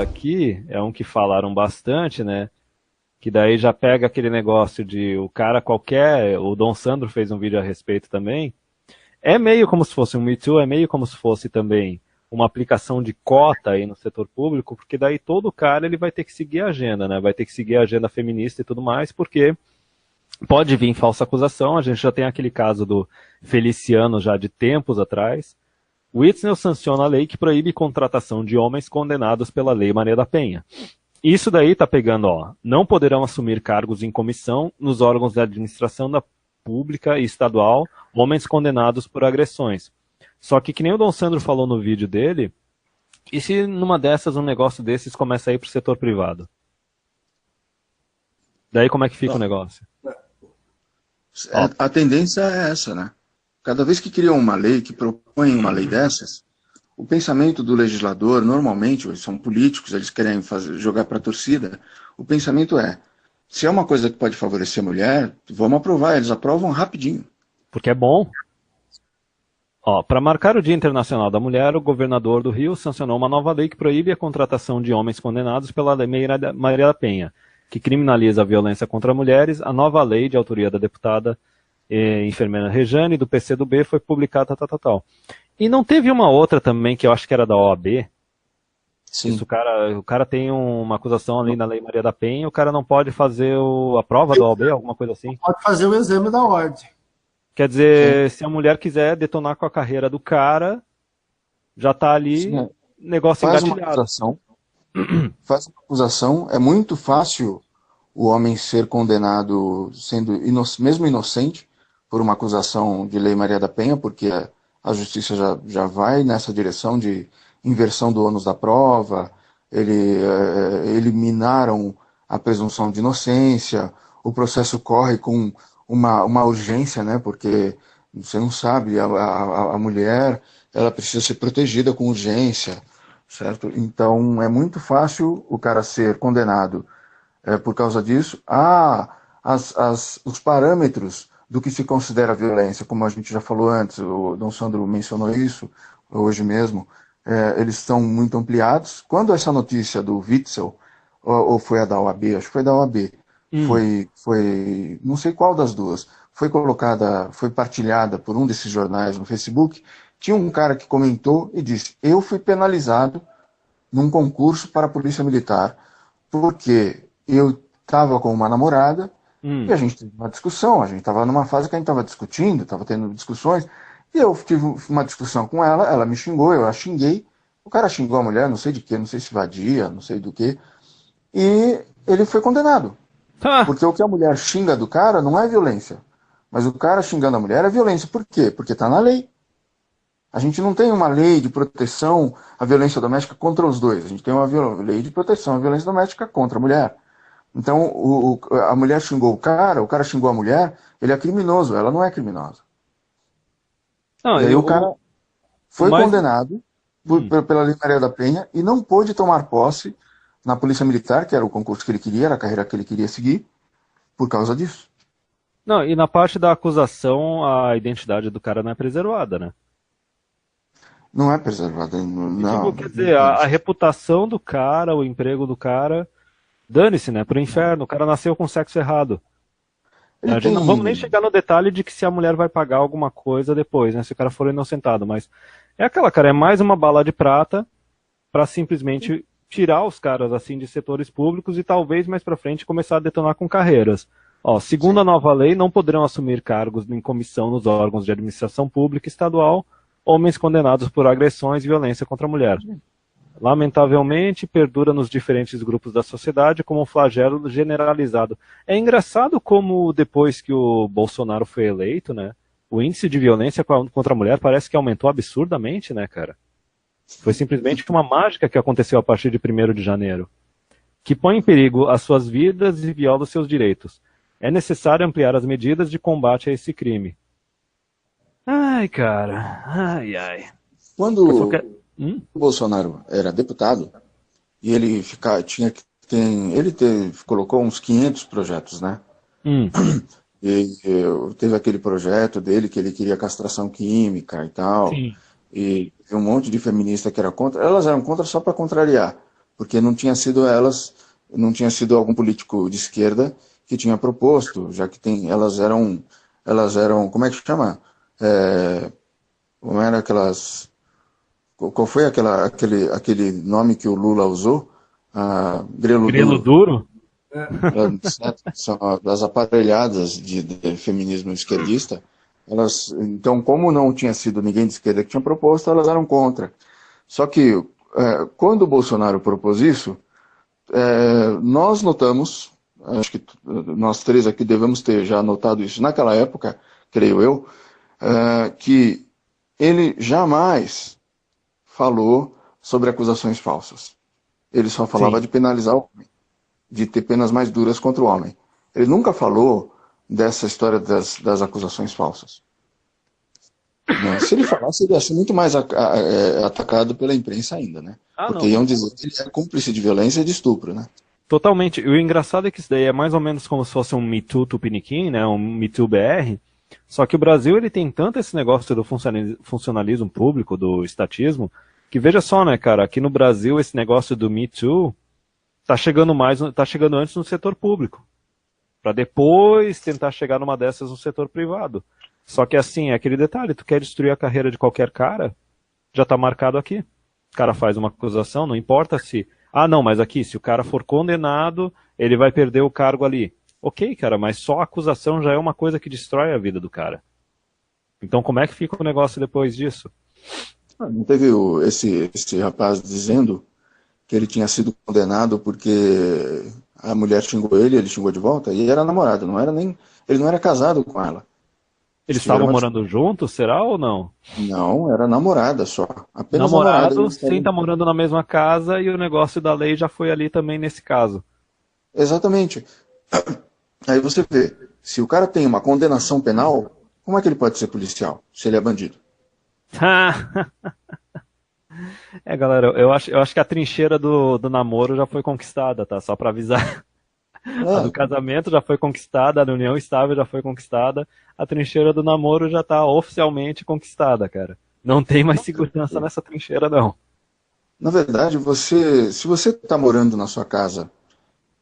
aqui é um que falaram bastante, né? Que daí já pega aquele negócio de o cara qualquer, o Dom Sandro fez um vídeo a respeito também. É meio como se fosse um Me Too, é meio como se fosse também uma aplicação de cota aí no setor público, porque daí todo cara ele vai ter que seguir a agenda, né? Vai ter que seguir a agenda feminista e tudo mais, porque pode vir falsa acusação. A gente já tem aquele caso do Feliciano já de tempos atrás. O Witzel sanciona a lei que proíbe contratação de homens condenados pela Lei Maria da Penha. Isso daí tá pegando, ó, não poderão assumir cargos em comissão nos órgãos da administração da pública e estadual homens condenados por agressões. Só que nem o Dom Sandro falou no vídeo dele, e se numa dessas um negócio desses começa a ir pro setor privado? Daí como é que fica o negócio? A tendência é essa, né? Cada vez que criam uma lei, que propõem uma lei dessas, o pensamento do legislador, normalmente, eles são políticos, eles querem jogar para a torcida, o pensamento é, se é uma coisa que pode favorecer a mulher, vamos aprovar, eles aprovam rapidinho. Porque é bom. Ó, para marcar o Dia Internacional da Mulher, o governador do Rio sancionou uma nova lei que proíbe a contratação de homens condenados pela Lei Maria da Penha, que criminaliza a violência contra mulheres. A nova lei, de autoria da deputada enfermeira Rejane, do PCdoB, foi publicada, tal. E não teve uma outra também, que eu acho que era da OAB? Sim. Isso, o cara tem uma acusação ali na Lei Maria da Penha, o cara não pode fazer a prova da OAB, alguma coisa assim? Pode fazer o exame da ordem. Quer dizer, se a mulher quiser detonar com a carreira do cara, já tá ali, Sim, negócio faz engatilhado. Uma acusação, faz uma acusação, é muito fácil o homem ser condenado sendo mesmo inocente por uma acusação de Lei Maria da Penha, porque a justiça já vai nessa direção de inversão do ônus da prova, eliminaram a presunção de inocência, o processo corre com uma urgência, né, porque você não sabe, a mulher ela precisa ser protegida com urgência, certo? Então é muito fácil o cara ser condenado por causa disso. Os parâmetros do que se considera violência, como a gente já falou antes, o Dom Sandro mencionou isso hoje mesmo, eles estão muito ampliados. Quando essa notícia do Witzel, ou foi a da OAB, acho que foi da OAB, foi não sei qual das duas, foi partilhada por um desses jornais no Facebook, tinha um cara que comentou e disse, eu fui penalizado num concurso para a Polícia Militar, porque eu estava com uma namorada, e a gente teve uma discussão, a gente estava numa fase que a gente estava discutindo, estava tendo discussões, e eu tive uma discussão com ela, ela me xingou, eu a xinguei, o cara xingou a mulher, não sei de quê, não sei se vadia, não sei do que, e ele foi condenado. Porque o que a mulher xinga do cara não é violência, mas o cara xingando a mulher é violência. Por quê? Porque está na lei. A gente não tem uma lei de proteção à violência doméstica contra os dois, a gente tem uma lei de proteção à violência doméstica contra a mulher. Então, a mulher xingou o cara xingou a mulher, ele é criminoso, ela não é criminosa. Não, e aí o cara foi condenado pela Lei Maria da Penha e não pôde tomar posse na Polícia Militar, que era o concurso que ele queria, era a carreira que ele queria seguir, por causa disso. Não, e na parte da acusação, a identidade do cara não é preservada, né? Não é preservada, não. Tipo, quer dizer, a reputação do cara, o emprego do cara... Dane-se, né? Pro inferno, o cara nasceu com sexo errado. A gente não vamos nem chegar no detalhe de que se a mulher vai pagar alguma coisa depois, né? Se o cara for inocentado, mas é aquela, cara, é mais uma bala de prata pra simplesmente tirar os caras assim de setores públicos e talvez mais pra frente começar a detonar com carreiras. Ó, segundo a nova lei, não poderão assumir cargos em comissão nos órgãos de administração pública estadual homens condenados por agressões e violência contra a mulher. Lamentavelmente, perdura nos diferentes grupos da sociedade como um flagelo generalizado. É engraçado como depois que o Bolsonaro foi eleito, né, o índice de violência contra a mulher parece que aumentou absurdamente, né, cara? Foi simplesmente uma mágica que aconteceu a partir de 1º de janeiro, que põe em perigo as suas vidas e viola os seus direitos. É necessário ampliar as medidas de combate a esse crime. Ai, cara. Ai. Quando... O Bolsonaro era deputado e ele colocou uns 500 projetos, né? E teve aquele projeto dele que ele queria castração química e tal. Sim. E um monte de feminista que era contra. Elas eram contra só para contrariar. porque não tinha sido elas, não tinha sido algum político de esquerda que tinha proposto, já que elas eram, como é que chama? Como era aquelas, qual foi aquele nome que o Lula usou? Grelo Grilo duro. duro? São as aparelhadas de feminismo esquerdista. Elas, então, como não tinha sido ninguém de esquerda que tinha proposto, elas eram contra. Só que, quando o Bolsonaro propôs isso, nós notamos, acho que nós três aqui devemos ter já notado isso naquela época, creio eu, que ele jamais falou sobre acusações falsas. Ele só falava Sim. de penalizar o homem, de ter penas mais duras contra o homem. Ele nunca falou dessa história das acusações falsas. Né? Se ele falasse, ele ia ser muito mais atacado pela imprensa ainda, né? Porque Não. iam dizer que ele é cúmplice de violência e de estupro, né? Totalmente. E o engraçado é que isso daí é mais ou menos como se fosse um Me Too Tupiniquim, né? Um Me Too BR. Só que o Brasil ele tem tanto esse negócio do funcionalismo público, do estatismo, que veja só, né, cara, aqui no Brasil esse negócio do Me Too tá chegando antes no setor público, para depois tentar chegar numa dessas no setor privado. Só que assim, é aquele detalhe, tu quer destruir a carreira de qualquer cara, já tá marcado aqui. O cara faz uma acusação, não importa se, não, mas aqui, se o cara for condenado, ele vai perder o cargo ali. Ok, cara, mas só a acusação já é uma coisa que destrói a vida do cara. Então como é que fica o negócio depois disso? Não teve esse rapaz dizendo que ele tinha sido condenado porque a mulher xingou ele xingou de volta, e era namorado, ele não era casado com ela. Eles estavam morando juntos, será ou não? Não, era namorada só. Apenas Namorado, namorada. sem estar morando na mesma casa, e o negócio da lei já foi ali também nesse caso. Exatamente. Aí você vê, se o cara tem uma condenação penal, como é que ele pode ser policial, se ele é bandido? Galera, eu acho que a trincheira do namoro já foi conquistada, tá? Só pra avisar. A do casamento já foi conquistada, a da união estável já foi conquistada, a trincheira do namoro já tá oficialmente conquistada, cara. Não tem mais segurança nessa trincheira, não. Na verdade, se você está morando na sua casa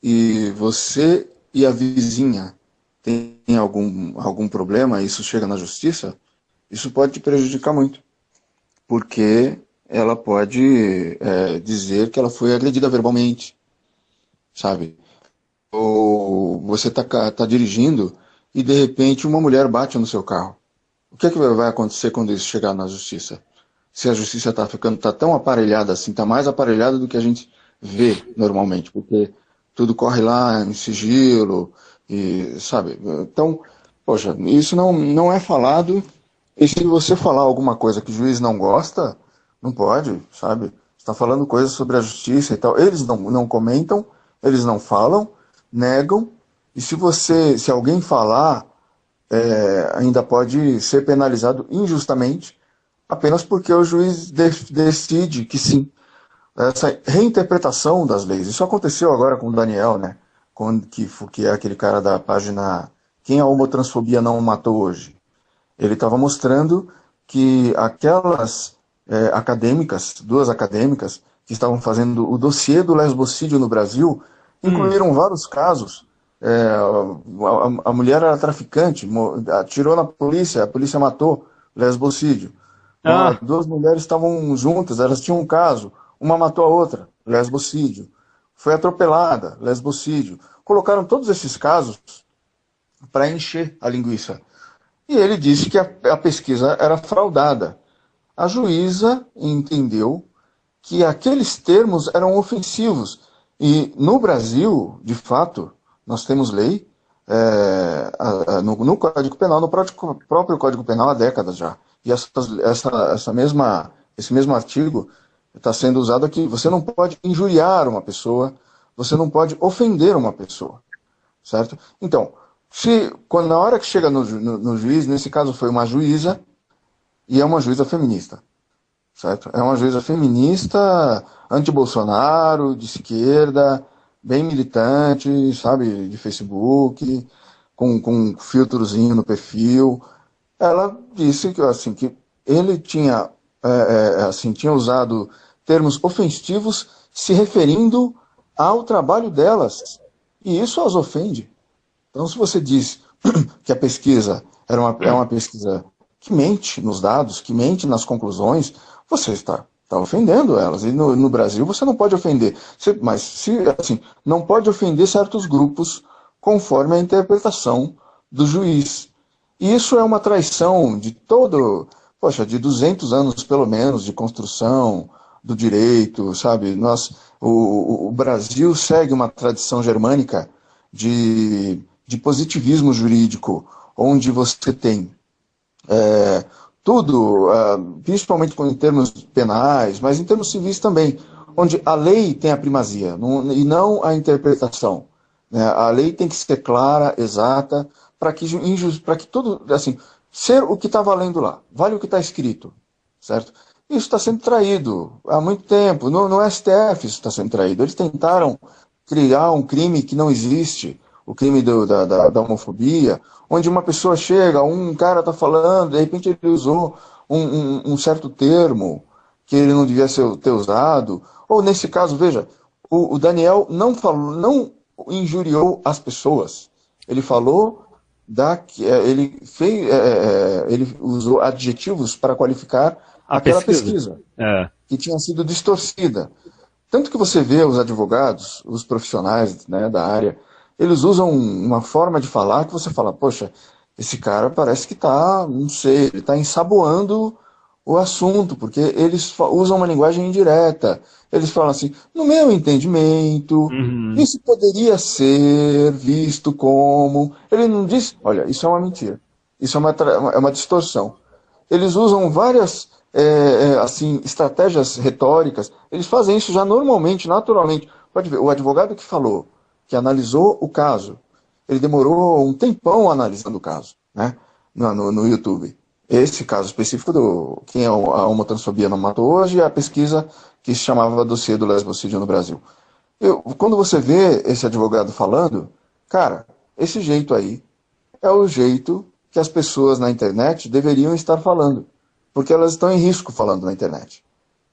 e você e a vizinha têm algum problema e isso chega na justiça, isso pode te prejudicar muito. Porque ela pode dizer que ela foi agredida verbalmente, sabe? Ou você tá dirigindo e de repente uma mulher bate no seu carro. O que é que vai acontecer quando isso chegar na justiça? Se a justiça tá tão aparelhada assim, tá mais aparelhada do que a gente vê normalmente, porque tudo corre lá em sigilo, e sabe? Então, poxa, isso não é falado, e se você falar alguma coisa que o juiz não gosta, não pode, sabe? Está falando coisas sobre a justiça e tal. Eles não comentam, eles não falam, negam, e se alguém falar, ainda pode ser penalizado injustamente, apenas porque o juiz decide que sim. Essa reinterpretação das leis. Isso aconteceu agora com o Daniel, né? Que é aquele cara da página Quem a Homotransfobia Não Matou Hoje. Ele estava mostrando que aquelas duas acadêmicas, que estavam fazendo o dossiê do lesbocídio no Brasil, incluíram vários casos. A mulher era traficante, atirou na polícia, a polícia matou, lesbocídio. Duas mulheres estavam juntas, elas tinham um caso, uma matou a outra, lesbocídio. Foi atropelada, lesbocídio. Colocaram todos esses casos para encher a linguiça. E ele disse que a pesquisa era fraudada. A juíza entendeu que aqueles termos eram ofensivos. E no Brasil, de fato, nós temos lei no Código Penal, no próprio Código Penal há décadas já. E esse mesmo artigo está sendo usado aqui. Você não pode injuriar uma pessoa, você não pode ofender uma pessoa, certo? Então, na hora que chega no juiz, nesse caso foi uma juíza, e é uma juíza feminista, certo? É uma juíza feminista, anti-Bolsonaro, de esquerda, bem militante, sabe, de Facebook, com um filtrozinho no perfil. Ela disse que ele tinha usado termos ofensivos se referindo ao trabalho delas. E isso as ofende. Então, se você diz que a pesquisa é uma pesquisa que mente nos dados, que mente nas conclusões, você está ofendendo elas. E no Brasil você não pode ofender. Mas, assim, não pode ofender certos grupos conforme a interpretação do juiz. E isso é uma traição de de 200 anos pelo menos de construção do direito, sabe? O Brasil segue uma tradição germânica de positivismo jurídico, onde você tem tudo, principalmente em termos penais, mas em termos civis também, onde a lei tem a primazia e não a interpretação. Né? A lei tem que ser clara, exata, para que tudo, assim, ser o que está valendo lá, vale o que está escrito, certo? Isso está sendo traído há muito tempo, no STF isso está sendo traído. Eles tentaram criar um crime que não existe, o crime da homofobia, onde uma pessoa chega, um cara está falando, de repente ele usou um certo termo que ele não devia ter usado, ou nesse caso, veja, o Daniel não injuriou as pessoas, ele falou ele usou adjetivos para qualificar aquela pesquisa que tinha sido distorcida. Tanto que você vê os advogados, os profissionais, né, da área, eles usam uma forma de falar que você fala, poxa, esse cara parece que está, não sei, ele está ensaboando o assunto, porque eles usam uma linguagem indireta. Eles falam assim, no meu entendimento, isso poderia ser visto como... Ele não diz, olha, isso é uma mentira, isso é uma distorção. Eles usam várias assim, estratégias retóricas, eles fazem isso já normalmente, naturalmente. Pode ver, o advogado que falou, que analisou o caso, ele demorou um tempão analisando o caso, né, no YouTube. Esse caso específico do quem a homotransfobia não matou hoje é a pesquisa que se chamava Dossiê do Lesbocídio no Brasil. Quando você vê esse advogado falando, cara, esse jeito aí é o jeito que as pessoas na internet deveriam estar falando, porque elas estão em risco falando na internet.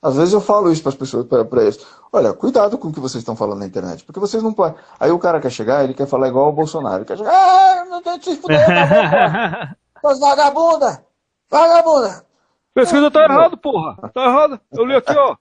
Às vezes eu falo isso para as pessoas, para eles, olha, cuidado com o que vocês estão falando na internet, porque vocês não podem. Aí o cara quer chegar, ele quer falar igual o Bolsonaro, ele quer chegar, não tem que se fuder, vagabunda! Vagabunda! Pesquisa tá errado, porra! Tá errado! Eu li aqui, ó!